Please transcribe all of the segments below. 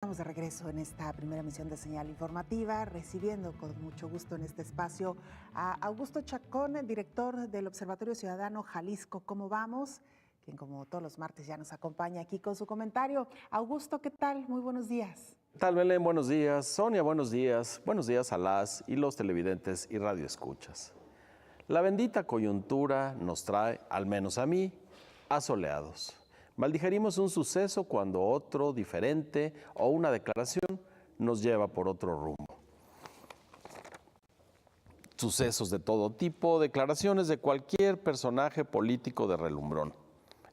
Estamos de regreso en esta primera emisión de Señal Informativa, recibiendo con mucho gusto en este espacio a Augusto Chacón, el director del Observatorio Ciudadano Jalisco. ¿Cómo vamos? Quien como todos los martes ya nos acompaña aquí con su comentario. Augusto, ¿qué tal? Muy buenos días. ¿Qué tal, Belén? Buenos días. Sonia, buenos días. Buenos días a las y los televidentes y radioescuchas. La bendita coyuntura nos trae, al menos a mí, asoleados. Maldigerimos un suceso cuando otro diferente o una declaración nos lleva por otro rumbo. Sucesos de todo tipo, declaraciones de cualquier personaje político de relumbrón.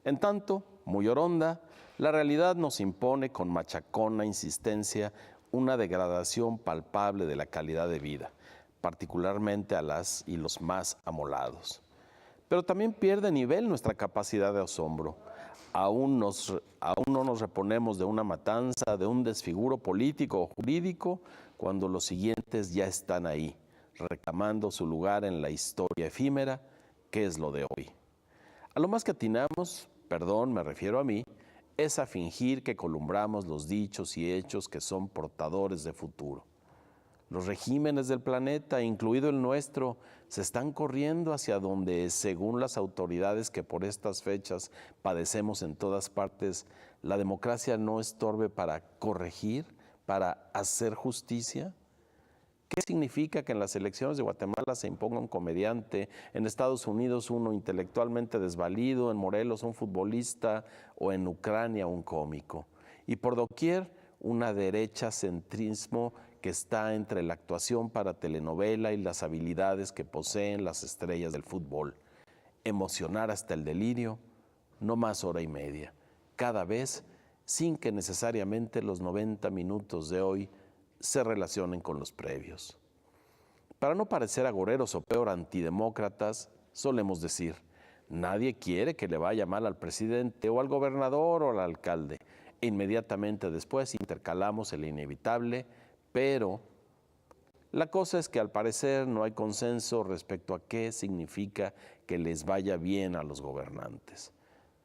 En tanto, muy oronda, la realidad nos impone con machacona insistencia una degradación palpable de la calidad de vida, particularmente a las y los más amolados. Pero también pierde nivel nuestra capacidad de asombro. Aún no nos reponemos de una matanza, de un desfiguro político o jurídico, cuando los siguientes ya están ahí, reclamando su lugar en la historia efímera, que es lo de hoy. A lo más que atinamos, perdón, me refiero a mí, es a fingir que columbramos los dichos y hechos que son portadores de futuro. Los regímenes del planeta, incluido el nuestro, se están corriendo hacia donde, según las autoridades que por estas fechas padecemos en todas partes, la democracia no estorbe para corregir, para hacer justicia. ¿Qué significa que en las elecciones de Guatemala se imponga un comediante, en Estados Unidos uno intelectualmente desvalido, en Morelos un futbolista o en Ucrania un cómico? Y por doquier una derecha centrismo que está entre la actuación para telenovela y las habilidades que poseen las estrellas del fútbol. Emocionar hasta el delirio, no más hora y media, cada vez sin que necesariamente los 90 minutos de hoy se relacionen con los previos. Para no parecer agoreros o peor antidemócratas, solemos decir, nadie quiere que le vaya mal al presidente o al gobernador o al alcalde. E inmediatamente después intercalamos el inevitable, pero la cosa es que al parecer no hay consenso respecto a qué significa que les vaya bien a los gobernantes.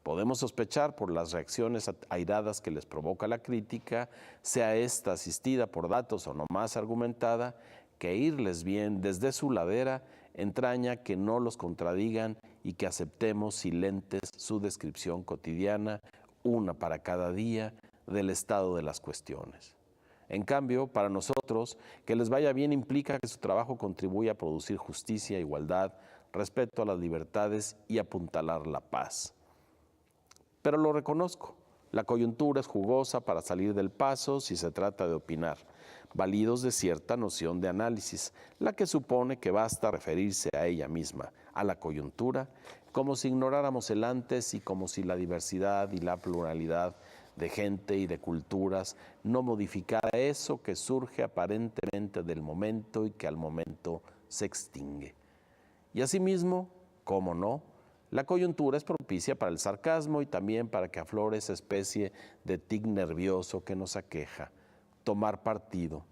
Podemos sospechar por las reacciones airadas que les provoca la crítica, sea esta asistida por datos o no más argumentada, que irles bien desde su ladera entraña que no los contradigan y que aceptemos silentes su descripción cotidiana, una para cada día, del estado de las cuestiones. En cambio, para nosotros, que les vaya bien implica que su trabajo contribuye a producir justicia, igualdad, respeto a las libertades y apuntalar la paz. Pero lo reconozco, la coyuntura es jugosa para salir del paso si se trata de opinar, validos de cierta noción de análisis, la que supone que basta referirse a ella misma, a la coyuntura, como si ignoráramos el antes y como si la diversidad y la pluralidad de gente y de culturas no modificara eso que surge aparentemente del momento y que al momento se extingue. Y asimismo, ¿cómo no?, la coyuntura es propicia para el sarcasmo y también para que aflore esa especie de tic nervioso que nos aqueja, tomar partido,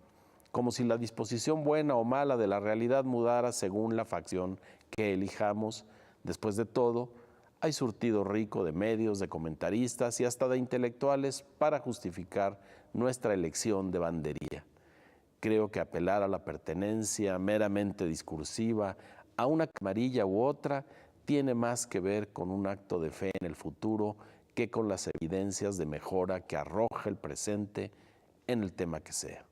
como si la disposición buena o mala de la realidad mudara según la facción que elijamos. Después de todo, hay surtido rico de medios, de comentaristas y hasta de intelectuales para justificar nuestra elección de bandería. Creo que apelar a la pertenencia meramente discursiva a una camarilla u otra tiene más que ver con un acto de fe en el futuro que con las evidencias de mejora que arroja el presente en el tema que sea.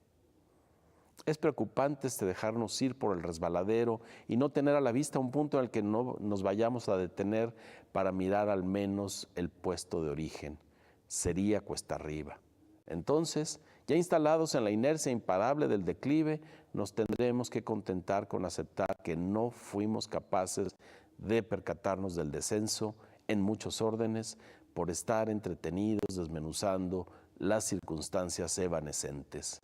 Es preocupante dejarnos ir por el resbaladero y no tener a la vista un punto en el que no nos vayamos a detener para mirar al menos el puesto de origen. Sería cuesta arriba. Entonces, ya instalados en la inercia imparable del declive, nos tendremos que contentar con aceptar que no fuimos capaces de percatarnos del descenso en muchos órdenes por estar entretenidos desmenuzando las circunstancias evanescentes.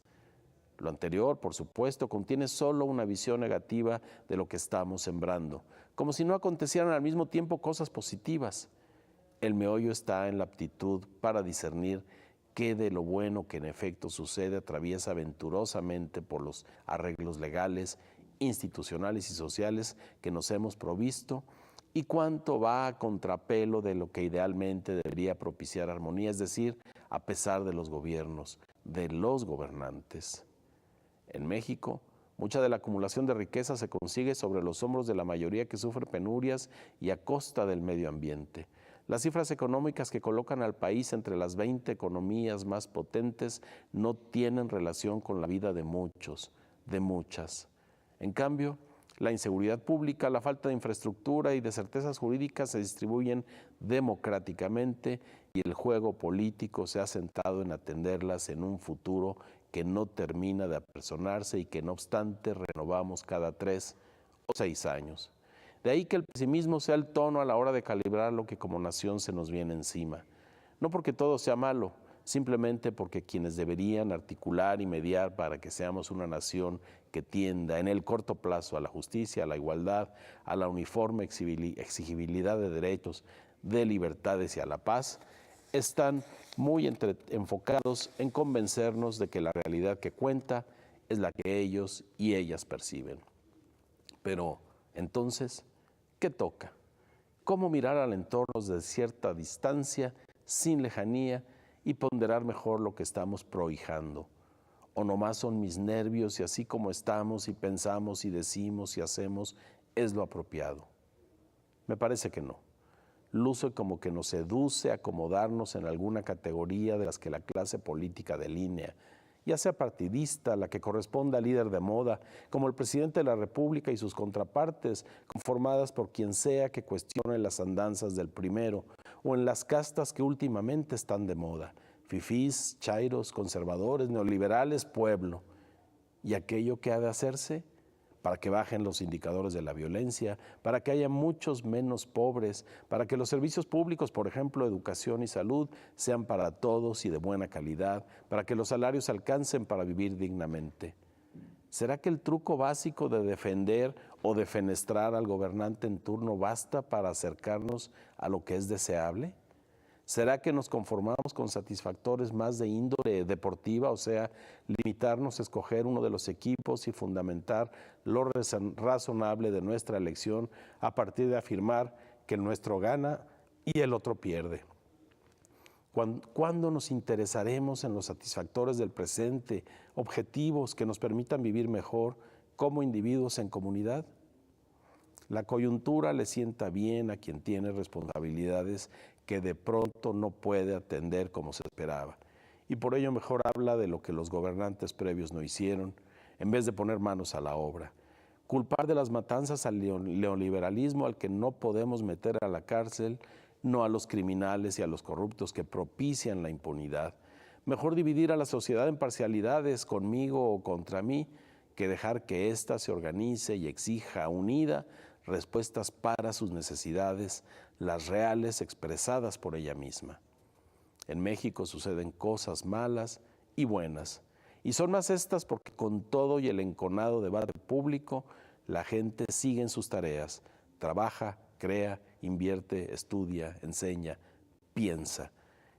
Lo anterior, por supuesto, contiene solo una visión negativa de lo que estamos sembrando, como si no acontecieran al mismo tiempo cosas positivas. El meollo está en la aptitud para discernir qué de lo bueno que en efecto sucede atraviesa venturosamente por los arreglos legales, institucionales y sociales que nos hemos provisto y cuánto va a contrapelo de lo que idealmente debería propiciar armonía, es decir, a pesar de los gobiernos, de los gobernantes. En México, mucha de la acumulación de riqueza se consigue sobre los hombros de la mayoría que sufre penurias y a costa del medio ambiente. Las cifras económicas que colocan al país entre las 20 economías más potentes no tienen relación con la vida de muchos, de muchas. En cambio, la inseguridad pública, la falta de infraestructura y de certezas jurídicas se distribuyen democráticamente y el juego político se ha centrado en atenderlas en un futuro que no termina de apersonarse y que no obstante renovamos cada 3 o 6 años. De ahí que el pesimismo sea el tono a la hora de calibrar lo que como nación se nos viene encima. No porque todo sea malo, simplemente porque quienes deberían articular y mediar para que seamos una nación que tienda en el corto plazo a la justicia, a la igualdad, a la uniforme exigibilidad de derechos, de libertades y a la paz, están muy enfocados en convencernos de que la realidad que cuenta es la que ellos y ellas perciben. Pero, entonces, ¿qué toca? ¿Cómo mirar al entorno desde cierta distancia, sin lejanía, y ponderar mejor lo que estamos prohijando? ¿O nomás son mis nervios y así como estamos y pensamos y decimos y hacemos es lo apropiado? Me parece que no. Luce como que nos seduce acomodarnos en alguna categoría de las que la clase política delinea, ya sea partidista, la que corresponda al líder de moda, como el presidente de la República y sus contrapartes, conformadas por quien sea que cuestione las andanzas del primero, o en las castas que últimamente están de moda, fifís, chairos, conservadores, neoliberales, pueblo. ¿Y aquello que ha de hacerse? Para que bajen los indicadores de la violencia, para que haya muchos menos pobres, para que los servicios públicos, por ejemplo, educación y salud, sean para todos y de buena calidad, para que los salarios alcancen para vivir dignamente. ¿Será que el truco básico de defender o defenestrar al gobernante en turno basta para acercarnos a lo que es deseable? ¿Será que nos conformamos con satisfactores más de índole deportiva, o sea, limitarnos a escoger uno de los equipos y fundamentar lo razonable de nuestra elección a partir de afirmar que el nuestro gana y el otro pierde? ¿Cuándo nos interesaremos en los satisfactores del presente, objetivos que nos permitan vivir mejor como individuos en comunidad? La coyuntura le sienta bien a quien tiene responsabilidades que de pronto no puede atender como se esperaba. Y por ello mejor habla de lo que los gobernantes previos no hicieron, en vez de poner manos a la obra. Culpar de las matanzas al neoliberalismo al que no podemos meter a la cárcel, no a los criminales y a los corruptos que propician la impunidad. Mejor dividir a la sociedad en parcialidades, conmigo o contra mí, que dejar que ésta se organice y exija unida respuestas para sus necesidades, las reales expresadas por ella misma. En México suceden cosas malas y buenas, y son más estas porque con todo y el enconado debate público, la gente sigue en sus tareas, trabaja, crea, invierte, estudia, enseña, piensa.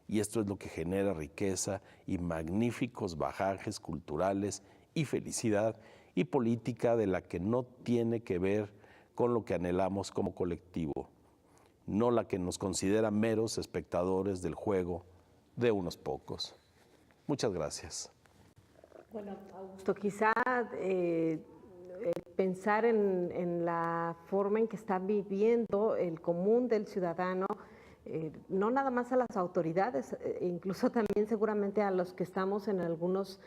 Y esto es lo que genera riqueza y magníficos bagajes culturales y felicidad y política de la que no tiene que ver con lo que anhelamos como colectivo, no la que nos considera meros espectadores del juego de unos pocos. Muchas gracias. Bueno, Augusto, quizá pensar en la forma en que está viviendo el común del ciudadano, no nada más a las autoridades, incluso también seguramente a los que estamos en algunos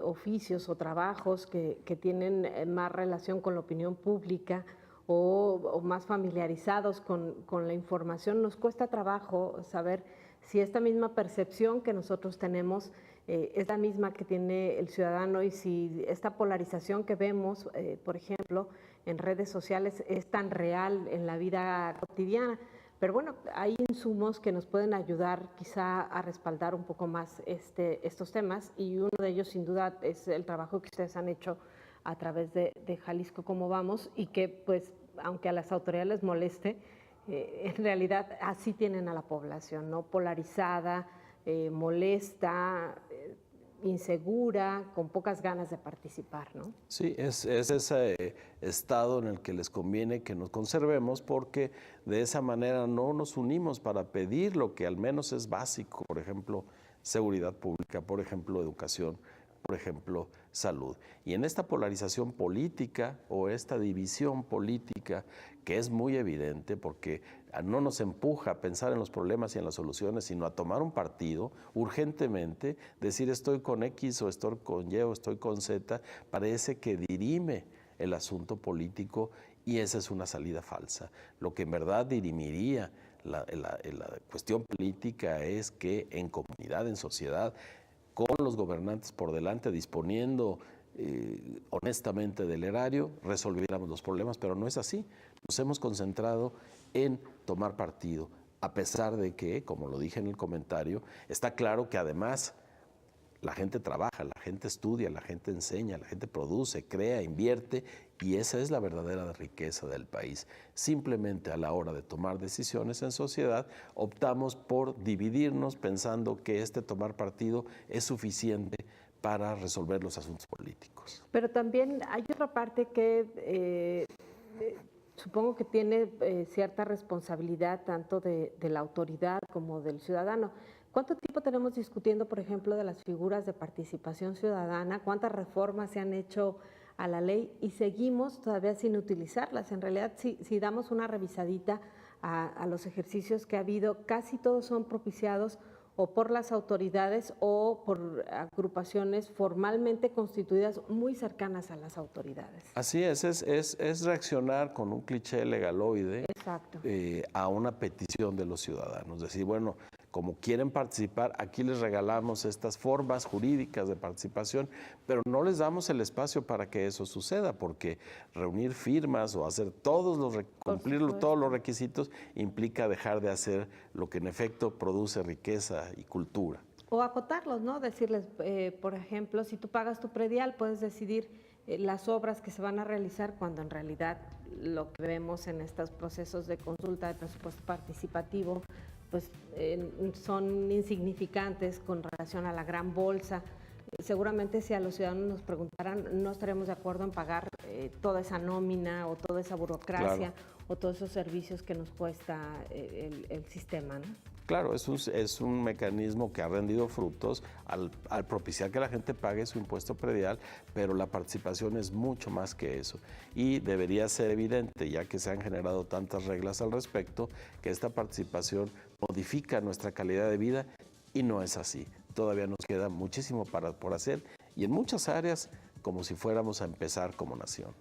oficios o trabajos que tienen más relación con la opinión pública o más familiarizados con la información. Nos cuesta trabajo saber si esta misma percepción que nosotros tenemos es la misma que tiene el ciudadano y si esta polarización que vemos, por ejemplo, en redes sociales es tan real en la vida cotidiana. Pero bueno, hay insumos que nos pueden ayudar quizá a respaldar un poco más estos temas y uno de ellos sin duda es el trabajo que ustedes han hecho a través de Jalisco Cómo Vamos y que pues aunque a las autoridades les moleste, en realidad así tienen a la población, ¿no? Polarizada, molesta, insegura, con pocas ganas de participar, ¿no? Sí, es ese estado en el que les conviene que nos conservemos porque de esa manera no nos unimos para pedir lo que al menos es básico, por ejemplo, seguridad pública. pública, por ejemplo, educación, por ejemplo, salud. Y en esta polarización política o esta división política, que es muy evidente porque no nos empuja a pensar en los problemas y en las soluciones, sino a tomar un partido urgentemente, decir estoy con X o estoy con Y o estoy con Z, parece que dirime el asunto político y esa es una salida falsa. Lo que en verdad dirimiría la cuestión política es que en comunidad, en sociedad, con los gobernantes por delante, disponiendo honestamente del erario, resolviéramos los problemas, pero no es así. Nos hemos concentrado en tomar partido, a pesar de que, como lo dije en el comentario, está claro que además la gente trabaja, la gente estudia, la gente enseña, la gente produce, crea, invierte y esa es la verdadera riqueza del país. Simplemente a la hora de tomar decisiones en sociedad optamos por dividirnos pensando que tomar partido es suficiente para resolver los asuntos políticos. Pero también hay otra parte que supongo que tiene cierta responsabilidad tanto de la autoridad como del ciudadano. ¿Cuánto tiempo tenemos discutiendo, por ejemplo, de las figuras de participación ciudadana? ¿Cuántas reformas se han hecho a la ley y seguimos todavía sin utilizarlas? En realidad, si damos una revisadita a los ejercicios que ha habido, casi todos son propiciados o por las autoridades o por agrupaciones formalmente constituidas muy cercanas a las autoridades. Así es reaccionar con un cliché legaloide a una petición de los ciudadanos. Decir, bueno, como quieren participar, aquí les regalamos estas formas jurídicas de participación, pero no les damos el espacio para que eso suceda, porque reunir firmas o hacer cumplir todos los requisitos implica dejar de hacer lo que en efecto produce riqueza y cultura. O acotarlos, ¿no? Decirles, por ejemplo, si tú pagas tu predial, puedes decidir las obras que se van a realizar cuando en realidad lo que vemos en estos procesos de consulta de presupuesto participativo pues son insignificantes con relación a la gran bolsa. Seguramente si a los ciudadanos nos preguntaran, no estaremos de acuerdo en pagar toda esa nómina o toda esa burocracia o todos esos servicios que nos cuesta el sistema, ¿no? Claro, es un mecanismo que ha rendido frutos al propiciar que la gente pague su impuesto predial, pero la participación es mucho más que eso. Y debería ser evidente, ya que se han generado tantas reglas al respecto, que esta participación modifica nuestra calidad de vida y no es así. Todavía nos queda muchísimo por hacer y en muchas áreas como si fuéramos a empezar como nación.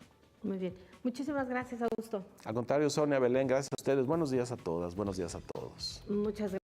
Muy bien. Muchísimas gracias, Augusto. Al contrario, Sonia, Belén, gracias a ustedes. Buenos días a todas, buenos días a todos. Muchas gracias.